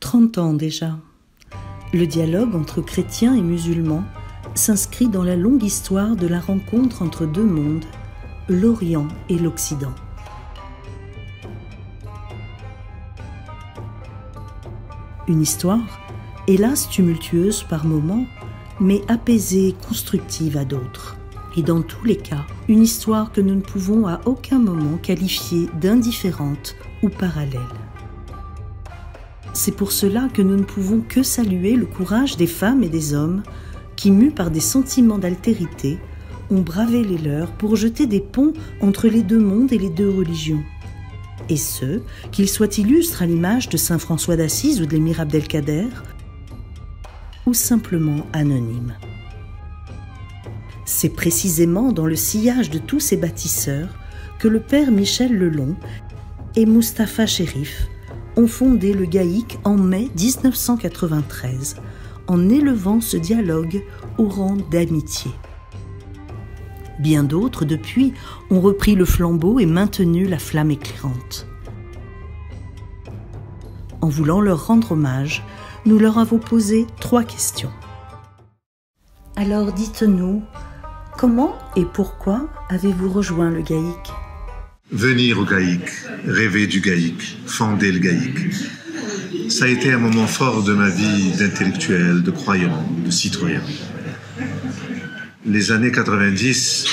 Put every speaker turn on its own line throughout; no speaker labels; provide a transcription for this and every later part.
30 ans déjà. Le dialogue entre chrétiens et musulmans s'inscrit dans la longue histoire de la rencontre entre deux mondes, l'Orient et l'Occident. Une histoire, hélas tumultueuse par moments, mais apaisée et constructive à d'autres. Et dans tous les cas, une histoire que nous ne pouvons à aucun moment qualifier d'indifférente ou parallèle. C'est pour cela que nous ne pouvons que saluer le courage des femmes et des hommes qui, mus par des sentiments d'altérité, ont bravé les leurs pour jeter des ponts entre les deux mondes et les deux religions. Et ce, qu'ils soient illustres à l'image de saint François d'Assise ou de l'émir Abdelkader, ou simplement anonymes. C'est précisément dans le sillage de tous ces bâtisseurs que le père Michel Lelon et Mustapha Chérif ont fondé le GAIC en mai 1993, en élevant ce dialogue au rang d'amitié. Bien d'autres, depuis, ont repris le flambeau et maintenu la flamme éclairante. En voulant leur rendre hommage, nous leur avons posé 3 questions. Alors dites-nous, comment et pourquoi avez-vous rejoint le GAIC ?
Venir au GAIC, rêver du GAIC, fonder le GAIC. Ça a été un moment fort de ma vie d'intellectuel, de croyant, de citoyen. Les années 90,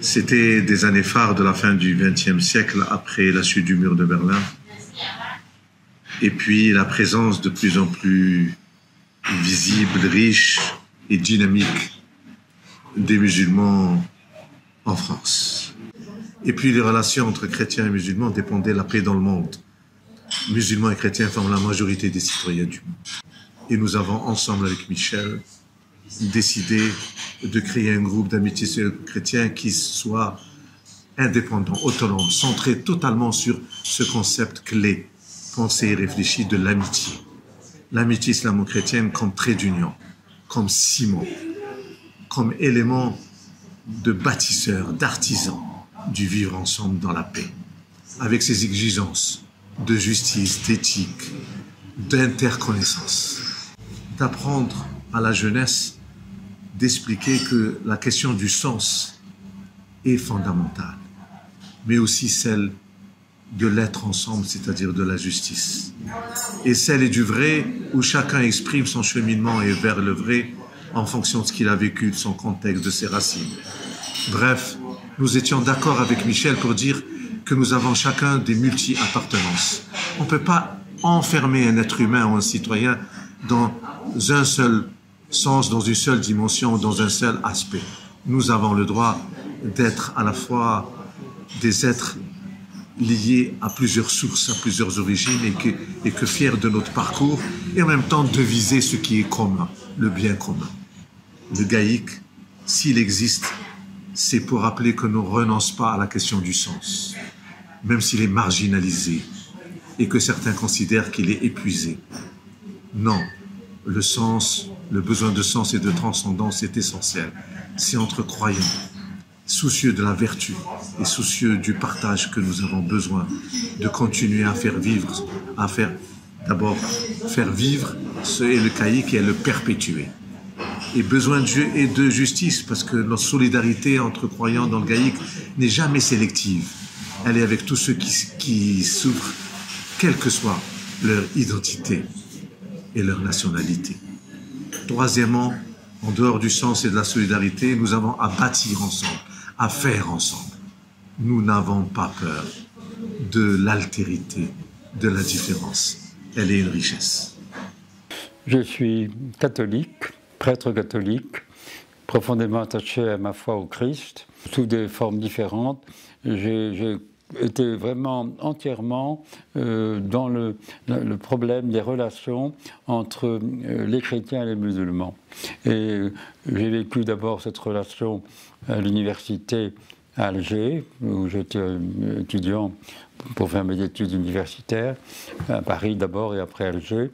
c'était des années phares de la fin du XXe siècle, après la chute du mur de Berlin. Et puis la présence de plus en plus visible, riche et dynamique des musulmans en France. Et puis les relations entre chrétiens et musulmans dépendaient de la paix dans le monde. Musulmans et chrétiens forment la majorité des citoyens du monde. Et nous avons ensemble avec Michel décidé de créer un groupe d'amitié chrétien qui soit indépendant, autonome, centré totalement sur ce concept clé, pensé et réfléchi de l'amitié. L'amitié islamo-chrétienne comme trait d'union, comme ciment, comme élément de bâtisseur, d'artisan du vivre ensemble dans la paix, avec ses exigences de justice, d'éthique, d'interconnaissance, d'apprendre à la jeunesse d'expliquer que la question du sens est fondamentale, mais aussi celle de l'être ensemble, c'est-à-dire de la justice. Et celle est du vrai, où chacun exprime son cheminement et vers le vrai en fonction de ce qu'il a vécu, de son contexte, de ses racines. Bref, nous étions d'accord avec Michel pour dire que nous avons chacun des multi-appartenances. On ne peut pas enfermer un être humain ou un citoyen dans un seul sens, dans une seule dimension, dans un seul aspect. Nous avons le droit d'être à la fois des êtres liés à plusieurs sources, à plusieurs origines et que fiers de notre parcours et en même temps de viser ce qui est commun, le bien commun. Le GAIC, s'il existe, c'est pour rappeler que nous ne renonçons pas à la question du sens, même s'il est marginalisé et que certains considèrent qu'il est épuisé. Non, le sens, le besoin de sens et de transcendance est essentiel. C'est entre croyants, soucieux de la vertu et soucieux du partage que nous avons besoin de continuer à faire vivre, d'abord faire vivre ce est le GAIC et le perpétuer. Et besoin de Dieu et de justice, parce que notre solidarité entre croyants dans le GAIC n'est jamais sélective. Elle est avec tous ceux qui souffrent, quelle que soit leur identité et leur nationalité. Troisièmement, en dehors du sens et de la solidarité, nous avons à bâtir ensemble, à faire ensemble. Nous n'avons pas peur de l'altérité, de la différence. Elle est une richesse.
Je suis catholique, prêtre catholique, profondément attaché à ma foi au Christ, sous des formes différentes. J'ai été vraiment entièrement dans le problème des relations entre les chrétiens et les musulmans. Et j'ai vécu d'abord cette relation à l'université à Alger, où j'étais étudiant pour faire mes études universitaires, à Paris d'abord et après Alger.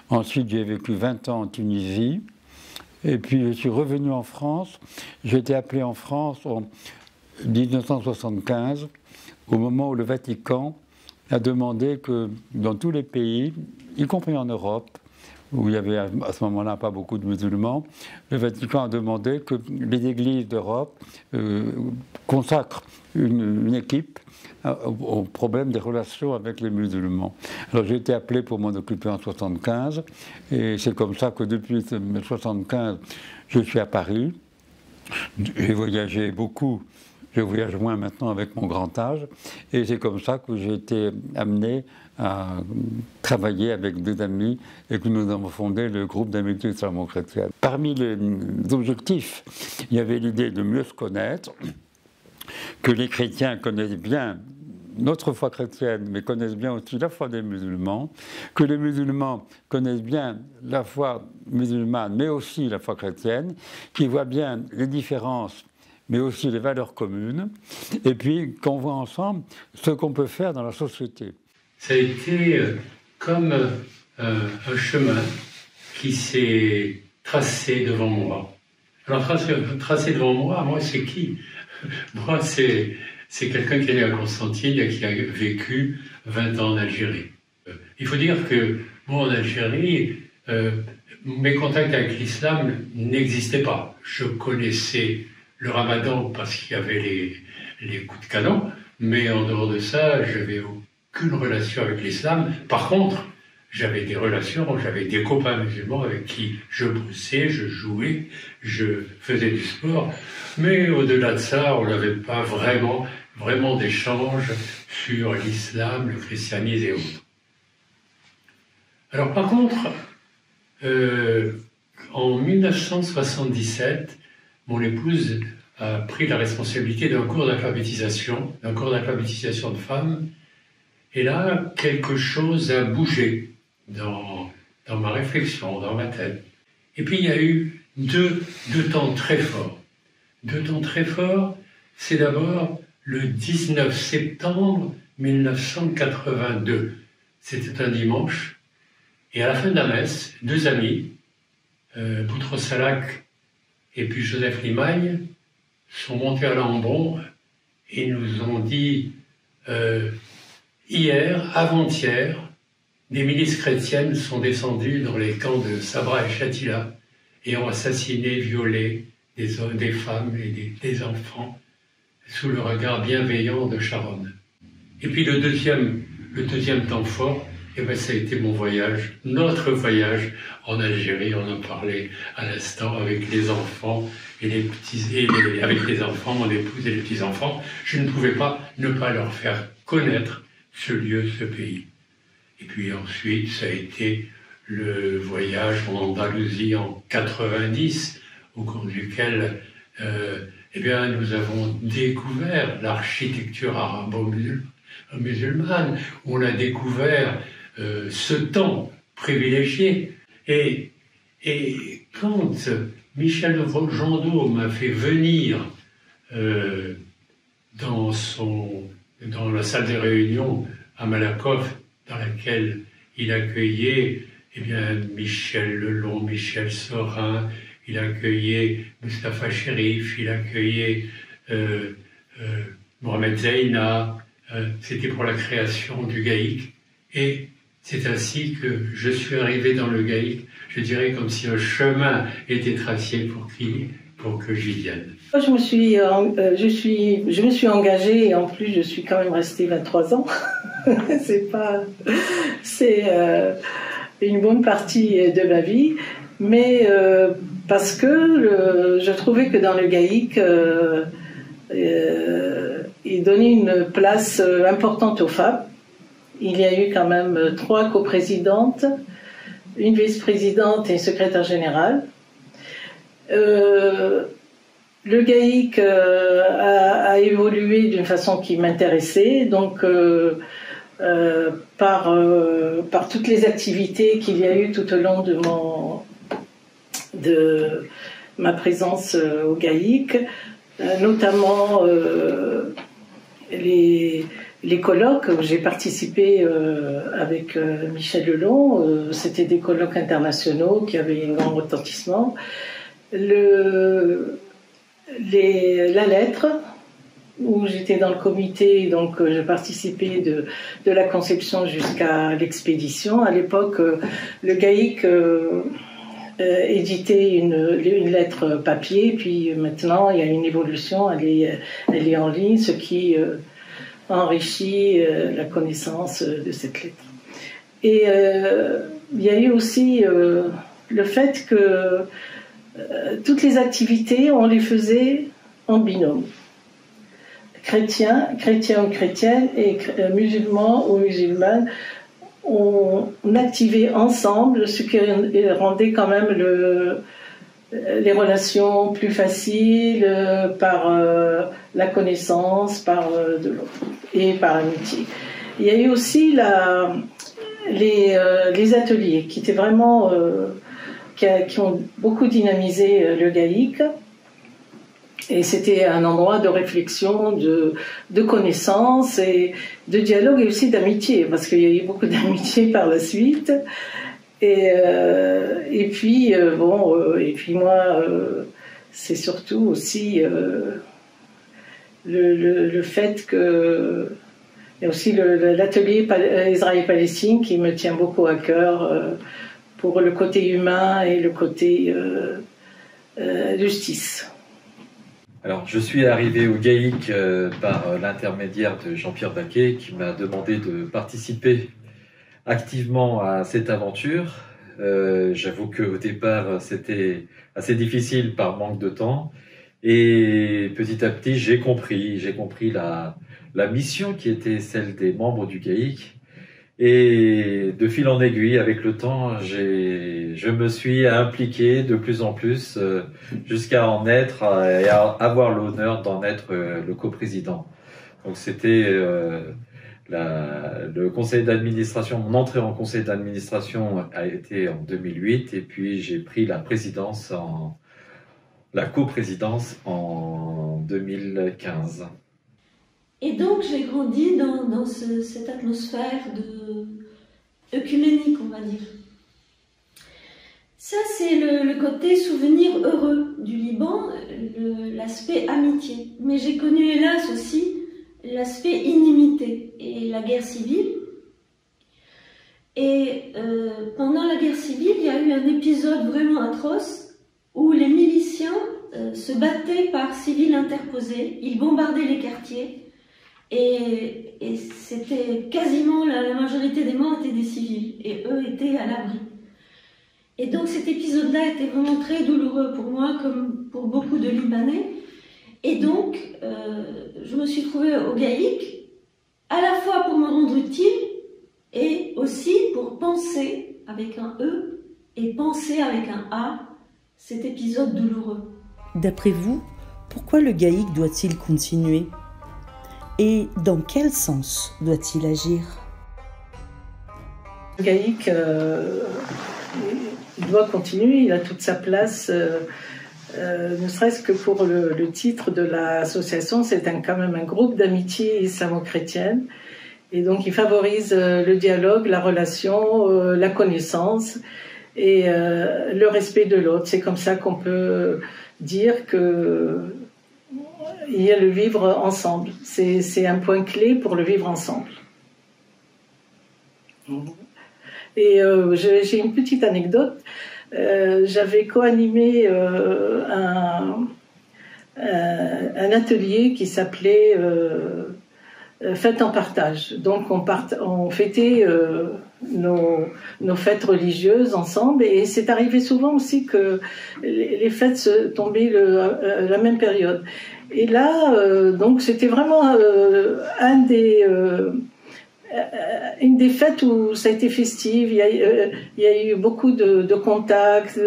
Ensuite, j'ai vécu 20 ans en Tunisie. Et puis je suis revenu en France. J'ai été appelé en France en 1975, au moment où le Vatican a demandé que dans tous les pays, y compris en Europe, où il y avait à ce moment-là pas beaucoup de musulmans, le Vatican a demandé que les églises d'Europe consacrent une équipe au problème des relations avec les musulmans. Alors j'ai été appelé pour m'en occuper en 1975, et c'est comme ça que depuis 1975, je suis à Paris. J'ai voyagé beaucoup. Je voyage moins maintenant avec mon grand âge, et c'est comme ça que j'ai été amené à travailler avec des amis et que nous avons fondé le groupe d'amitié islamo-chrétienne. Parmi les objectifs, il y avait l'idée de mieux se connaître, que les chrétiens connaissent bien notre foi chrétienne, mais connaissent bien aussi la foi des musulmans, que les musulmans connaissent bien la foi musulmane, mais aussi la foi chrétienne, qu'ils voient bien les différences, mais aussi les valeurs communes, et puis qu'on voit ensemble ce qu'on peut faire dans la société.
Ça a été comme un chemin qui s'est tracé devant moi. Alors tracé devant moi c'est qui? Moi, c'est quelqu'un qui est né à Constantine et qui a vécu 20 ans en Algérie. Il faut dire que moi, en Algérie, mes contacts avec l'islam n'existaient pas. Je connaissais le ramadan parce qu'il y avait les coups de canon, mais en dehors de ça, je n'avais aucune relation avec l'islam. Par contre, j'avais des relations, j'avais des copains musulmans avec qui je bossais, je jouais, je faisais du sport, mais au-delà de ça, on n'avait pas vraiment d'échanges sur l'islam, le christianisme et autres. Alors par contre, en 1977, mon épouse a pris la responsabilité d'un cours d'alphabétisation de femmes, et là, quelque chose a bougé dans ma réflexion, dans ma tête. Et puis il y a eu deux temps très forts. Deux temps très forts, c'est d'abord le 19 septembre 1982. C'était un dimanche, et à la fin de la messe, deux amis, Boutros Salak et puis Joseph Limagne, sont montés à l'Ambon et nous ont dit hier, avant-hier, des milices chrétiennes sont descendues dans les camps de Sabra et Shatila et ont assassiné, violé des hommes, des femmes et des enfants sous le regard bienveillant de Sharon. Et puis le deuxième temps fort, ça a été mon voyage, notre voyage en Algérie. On en parlait à l'instant avec les enfants et avec les enfants, mon épouse et les petits-enfants. Je ne pouvais pas ne pas leur faire connaître ce lieu, ce pays. Et puis ensuite, ça a été le voyage en Andalousie en 90, au cours duquel nous avons découvert l'architecture arabo-musulmane, on a découvert ce temps privilégié. Et quand Michel Jandot m'a fait venir dans la salle des réunions à Malakoff, dans laquelle il accueillait Michel Lelon, Michel Sorin, il accueillait Mustapha Cherif, il accueillait Mohamed Zeina. C'était pour la création du GAIC. Et c'est ainsi que je suis arrivé dans le GAIC, je dirais comme si un chemin était tracé pour que j'y vienne.
Je me suis engagée et en plus je suis quand même restée 23 ans. C'est une bonne partie de ma vie, mais parce que je trouvais que dans le GAIC, il donnait une place importante aux femmes. Il y a eu quand même 3 coprésidentes, une vice-présidente et une secrétaire générale. Le GAIC a évolué d'une façon qui m'intéressait, donc par toutes les activités qu'il y a eu tout au long de ma présence au GAIC, notamment les colloques où j'ai participé avec Michel Lelon. C'était des colloques internationaux qui avaient un grand retentissement. La lettre où j'étais dans le comité, donc je participais de la conception jusqu'à l'expédition. À l'époque, le GAIC éditait une lettre papier, puis maintenant il y a une évolution, elle est en ligne, ce qui enrichit la connaissance de cette lettre. Et il y a eu aussi le fait que toutes les activités, on les faisait en binôme. Chrétiens ou chrétiennes et musulmans ou musulmanes, on activait ensemble, ce qui rendait quand même les relations plus faciles par la connaissance, par de l'autre et par l'amitié. Il y a eu aussi les ateliers qui étaient vraiment qui ont beaucoup dynamisé le GAIC. Et c'était un endroit de réflexion, de connaissance et de dialogue et aussi d'amitié, parce qu'il y a eu beaucoup d'amitié par la suite. Et puis moi, c'est surtout aussi le fait que il y a aussi l'atelier Israël-Palestine qui me tient beaucoup à cœur pour le côté humain et le côté justice.
Alors, je suis arrivé au GAIC par l'intermédiaire de Jean-Pierre Baquet qui m'a demandé de participer activement à cette aventure. J'avoue qu'au départ, c'était assez difficile par manque de temps. Et petit à petit, j'ai compris la mission qui était celle des membres du GAIC. Et de fil en aiguille, avec le temps, je me suis impliqué de plus en plus jusqu'à en être et à avoir l'honneur d'en être le coprésident. Donc c'était le conseil d'administration. Mon entrée en conseil d'administration a été en 2008 et puis j'ai pris la coprésidence en 2015.
Et donc j'ai grandi dans cette atmosphère œcuménique, on va dire. Ça, c'est le côté souvenir heureux du Liban, l'aspect amitié. Mais j'ai connu, hélas, aussi l'aspect inimité et la guerre civile. Et pendant la guerre civile, il y a eu un épisode vraiment atroce où les miliciens se battaient par civils interposés. Ils bombardaient les quartiers. Et c'était quasiment la majorité des morts étaient des civils et eux étaient à l'abri. Et donc cet épisode-là était vraiment très douloureux pour moi comme pour beaucoup de Libanais. Et donc je me suis trouvée au GAIC à la fois pour me rendre utile et aussi pour penser avec un E et penser avec un A cet épisode douloureux.
D'après vous, pourquoi le GAIC doit-il continuer ? Et dans quel sens doit-il agir ?
Le GAIC il doit continuer, il a toute sa place, ne serait-ce que pour le titre de l'association, c'est quand même un groupe d'amitié islamo-chrétienne. Et donc il favorise le dialogue, la relation, la connaissance et le respect de l'autre. C'est comme ça qu'on peut dire que il y a le vivre ensemble. C'est un point clé pour le vivre ensemble. Et j'ai une petite anecdote. J'avais co-animé un atelier qui s'appelait Fête en partage. Donc on fêtait nos fêtes religieuses ensemble et c'est arrivé souvent aussi que les fêtes se tombaient la même période. Et là, donc c'était vraiment une des fêtes où ça a été festive. Il y a eu beaucoup de contacts.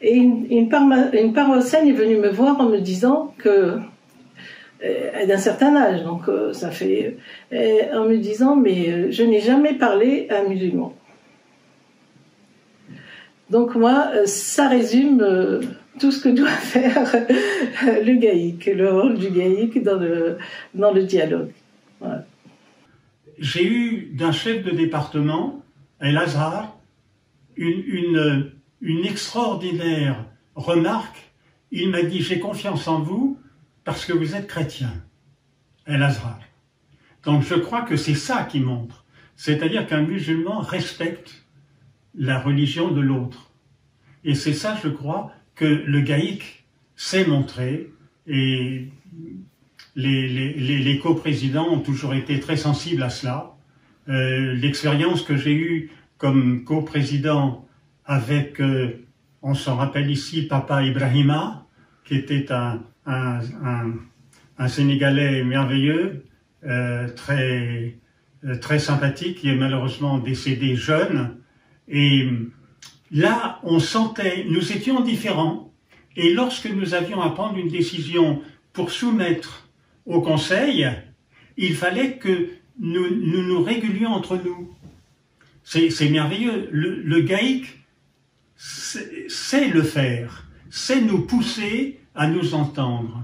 Et une paroissienne est venue me voir en me disant que d'un certain âge, donc ça fait, en me disant mais je n'ai jamais parlé à un musulman. Donc moi, ça résume tout ce que doit faire le GAIC, le rôle du GAIC dans le dialogue. Voilà.
J'ai eu d'un chef de département, El-Azhar, une extraordinaire remarque. Il m'a dit « J'ai confiance en vous parce que vous êtes chrétien ». El-Azhar. Donc je crois que c'est ça qui montre. C'est-à-dire qu'un musulman respecte la religion de l'autre. Et c'est ça, je crois, que le GAIC sait montrer. Et les coprésidents ont toujours été très sensibles à cela. L'expérience que j'ai eue comme coprésident avec, on s'en rappelle ici, Papa Ibrahima, qui était un Sénégalais merveilleux, très sympathique, qui est malheureusement décédé jeune. Et là, on sentait, nous étions différents. Et lorsque nous avions à prendre une décision pour soumettre au Conseil, il fallait que nous régulions entre nous. C'est merveilleux. Le GAIC sait le faire, sait nous pousser à nous entendre.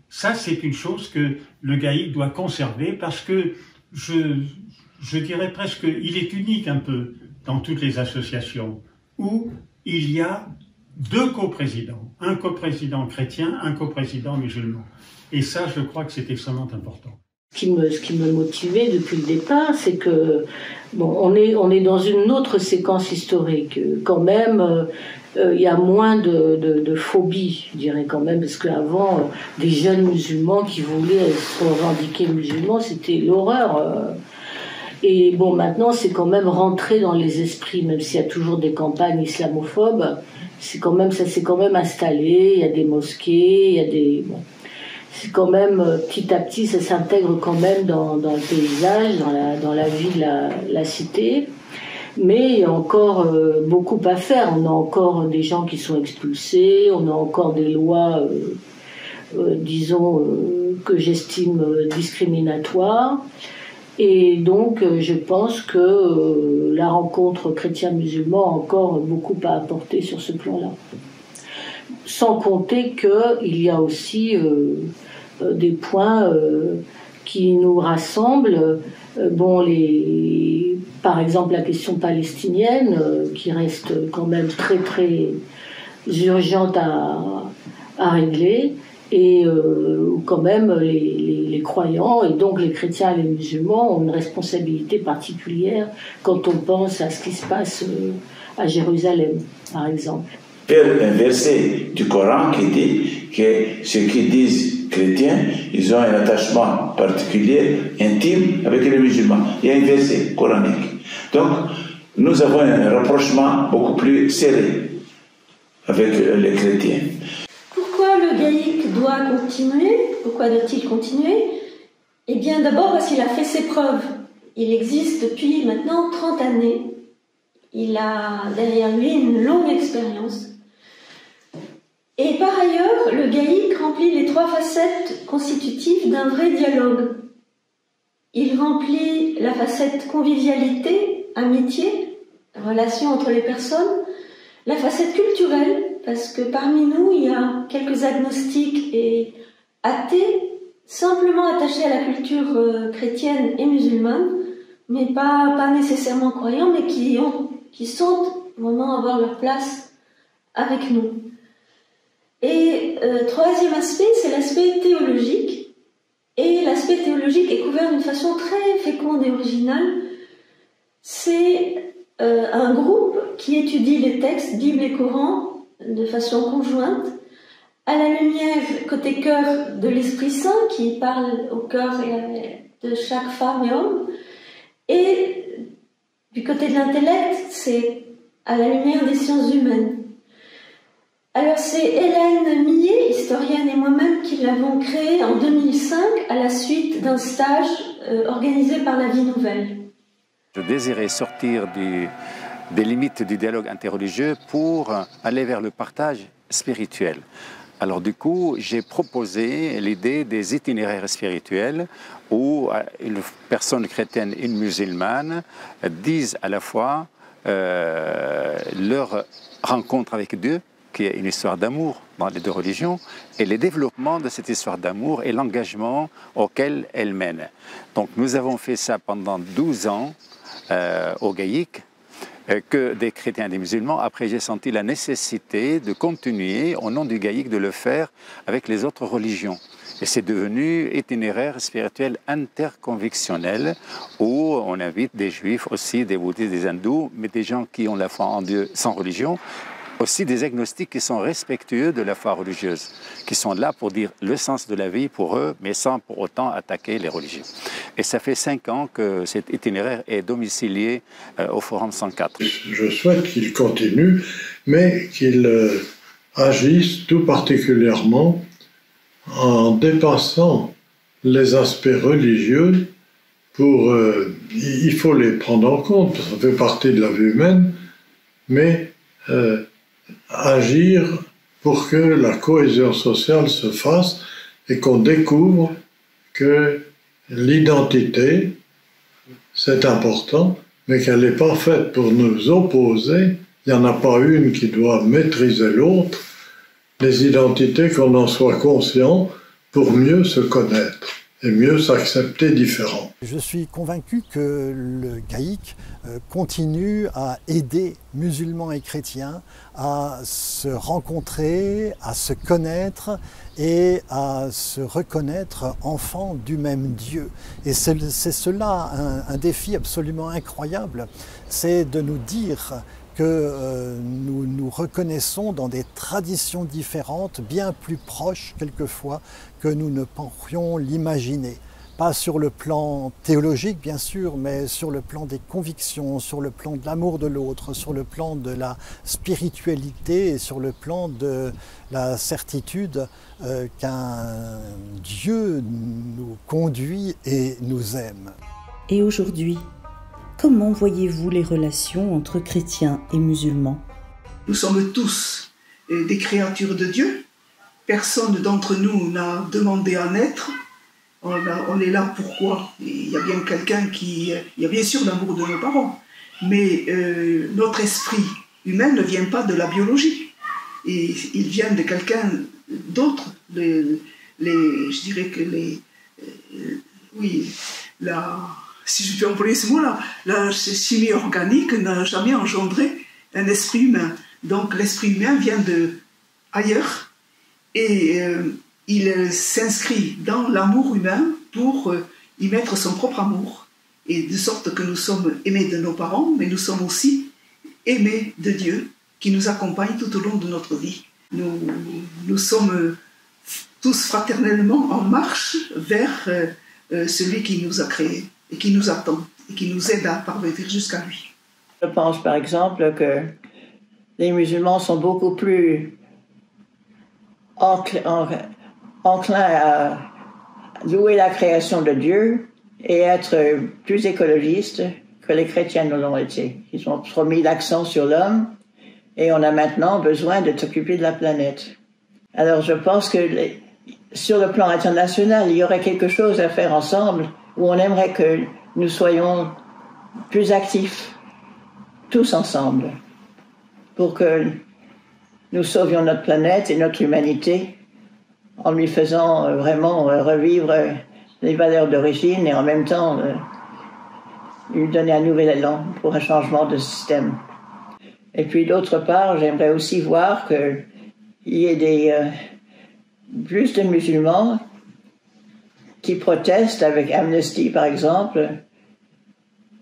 Ça, c'est une chose que le GAIC doit conserver parce que je dirais presque, il est unique un peu dans toutes les associations où il y a deux coprésidents, un coprésident chrétien, un coprésident musulman. Et ça, je crois que c'est extrêmement important.
Ce qui me motivait depuis le départ, c'est que bon, on est dans une autre séquence historique. Quand même, il y a moins de phobie, je dirais quand même, parce qu'avant, des jeunes musulmans qui voulaient se revendiquer musulmans, c'était l'horreur. Et bon, maintenant, c'est quand même rentré dans les esprits, même s'il y a toujours des campagnes islamophobes. Ça s'est quand même installé. Il y a des mosquées, il y a des c'est quand même, petit à petit, ça s'intègre quand même dans le paysage, dans la vie de la cité. Mais il y a encore beaucoup à faire. On a encore des gens qui sont expulsés, on a encore des lois, disons, que j'estime discriminatoires. Et donc, je pense que la rencontre chrétien-musulman a encore beaucoup à apporter sur ce plan-là. Sans compter qu'il y a aussi des points qui nous rassemblent. Par exemple, la question palestinienne, qui reste quand même très très urgente à régler, et quand même les croyants, et donc les chrétiens et les musulmans, ont une responsabilité particulière quand on pense à ce qui se passe à Jérusalem, par exemple.
Il y a un verset du Coran qui dit que ceux qui disent chrétiens, ils ont un attachement particulier, intime avec les musulmans. Il y a un verset coranique. Donc, nous avons un rapprochement beaucoup plus serré avec les chrétiens.
Pourquoi le GAIC doit continuer? Pourquoi doit-il continuer? Eh bien, d'abord parce qu'il a fait ses preuves. Il existe depuis maintenant 30 années. Il a derrière lui une longue expérience. Et par ailleurs, le GAIC remplit les 3 facettes constitutives d'un vrai dialogue. Il remplit la facette convivialité, amitié, relation entre les personnes, la facette culturelle, parce que parmi nous, il y a quelques agnostiques et athées, simplement attachés à la culture chrétienne et musulmane, mais pas nécessairement croyants, mais qui sentent vraiment avoir leur place avec nous. Et troisième aspect, c'est l'aspect théologique. Et l'aspect théologique est couvert d'une façon très féconde et originale. C'est un groupe qui étudie les textes, Bible et Coran, de façon conjointe, à la lumière, côté cœur, de l'Esprit Saint, qui parle au cœur de chaque femme et homme, et du côté de l'intellect, c'est à la lumière des sciences humaines. Alors c'est Hélène Millet, historienne, et moi-même qui l'avons créé en 2005 à la suite d'un stage organisé par la Vie Nouvelle.
Je désirais sortir des limites du dialogue interreligieux pour aller vers le partage spirituel. Alors du coup, j'ai proposé l'idée des itinéraires spirituels où une personne chrétienne et une musulmane disent à la fois leur rencontre avec Dieu, qui est une histoire d'amour dans les deux religions, et le développement de cette histoire d'amour et l'engagement auquel elle mène. Donc nous avons fait ça pendant 12 ans au GAIC, que des chrétiens et des musulmans. Après, j'ai senti la nécessité de continuer, au nom du GAIC, de le faire avec les autres religions. Et c'est devenu itinéraire spirituel interconvictionnel où on invite des juifs aussi, des bouddhistes, des hindous, mais des gens qui ont la foi en Dieu sans religion, aussi des agnostiques qui sont respectueux de la foi religieuse, qui sont là pour dire le sens de la vie pour eux, mais sans pour autant attaquer les religieux. Et ça fait 5 ans que cet itinéraire est domicilié au Forum 104.
Je souhaite qu'il continue, mais qu'il agisse tout particulièrement en dépassant les aspects religieux pour... il faut les prendre en compte, ça fait partie de la vie humaine, mais agir pour que la cohésion sociale se fasse et qu'on découvre que l'identité, c'est important, mais qu'elle n'est pas faite pour nous opposer. Il n'y en a pas une qui doit maîtriser l'autre. Les identités, qu'on en soit conscient pour mieux se connaître et mieux s'accepter différent.
Je suis convaincu que le GAIC continue à aider musulmans et chrétiens à se rencontrer, à se connaître et à se reconnaître enfants du même Dieu. Et c'est cela un défi absolument incroyable, c'est de nous dire que nous nous reconnaissons dans des traditions différentes, bien plus proches quelquefois que nous ne pourrions l'imaginer. Pas sur le plan théologique bien sûr, mais sur le plan des convictions, sur le plan de l'amour de l'autre, sur le plan de la spiritualité et sur le plan de la certitude qu'un Dieu nous conduit et nous aime.
Et aujourd'hui, comment voyez-vous les relations entre chrétiens et musulmans?
Nous sommes tous des créatures de Dieu. Personne d'entre nous n'a demandé à naître. On est là pourquoi? Il y a bien quelqu'un qui... Il y a bien sûr l'amour de nos parents. Mais notre esprit humain ne vient pas de la biologie. Et il vient de quelqu'un d'autre. Je dirais que si je peux employer ce mot-là, la chimie organique n'a jamais engendré un esprit humain. Donc l'esprit humain vient de ailleurs et il s'inscrit dans l'amour humain pour y mettre son propre amour. Et de sorte que nous sommes aimés de nos parents, mais nous sommes aussi aimés de Dieu qui nous accompagne tout au long de notre vie. Nous sommes tous fraternellement en marche vers celui qui nous a créés et qui nous attend et qui nous aide à parvenir jusqu'à lui.
Je pense par exemple que les musulmans sont beaucoup plus enclins à louer la création de Dieu et être plus écologistes que les chrétiens ne l'ont été. Ils ont trop mis l'accent sur l'homme et on a maintenant besoin de s'occuper de la planète. Alors je pense que sur le plan international, il y aurait quelque chose à faire ensemble où on aimerait que nous soyons plus actifs, tous ensemble, pour que nous sauvions notre planète et notre humanité en lui faisant vraiment revivre les valeurs d'origine et en même temps lui donner un nouvel élan pour un changement de système. Et puis d'autre part, j'aimerais aussi voir qu'il y ait plus de musulmans qui protestent avec Amnesty, par exemple,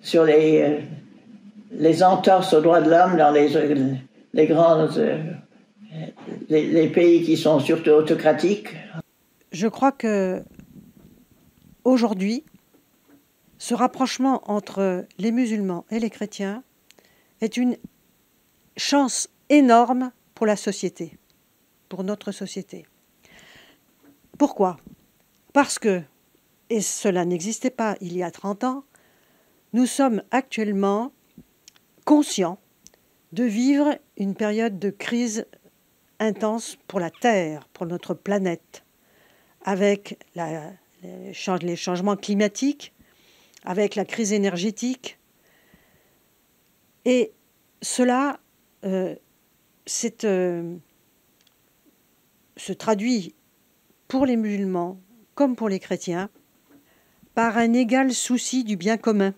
sur les entorses aux droits de l'homme dans les grands les pays qui sont surtout autocratiques.
Je crois que aujourd'hui, ce rapprochement entre les musulmans et les chrétiens est une chance énorme pour la société, pour notre société. Pourquoi? Parce que, et cela n'existait pas il y a 30 ans, nous sommes actuellement conscients de vivre une période de crise intense pour la Terre, pour notre planète, avec les changements climatiques, avec la crise énergétique. Et cela se traduit pour les musulmans comme pour les chrétiens par un égal souci du bien commun.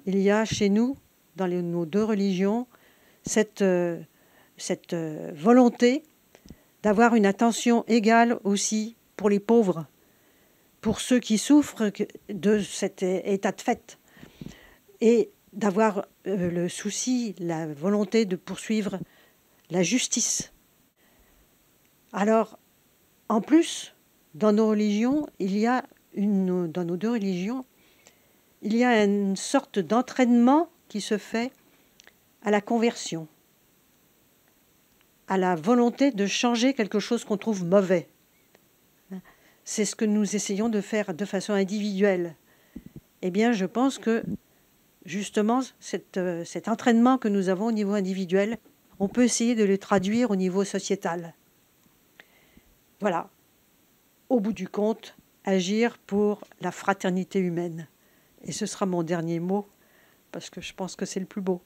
Il y a chez nous, dans nos deux religions, cette volonté d'avoir une attention égale aussi pour les pauvres, pour ceux qui souffrent de cet état de fait, et d'avoir le souci, la volonté de poursuivre la justice. Alors, en plus, dans nos religions, dans nos deux religions, il y a une sorte d'entraînement qui se fait à la conversion, à la volonté de changer quelque chose qu'on trouve mauvais. C'est ce que nous essayons de faire de façon individuelle. Eh bien, je pense que, justement, cet entraînement que nous avons au niveau individuel, on peut essayer de le traduire au niveau sociétal. Voilà. Au bout du compte, agir pour la fraternité humaine. Et ce sera mon dernier mot, parce que je pense que c'est le plus beau.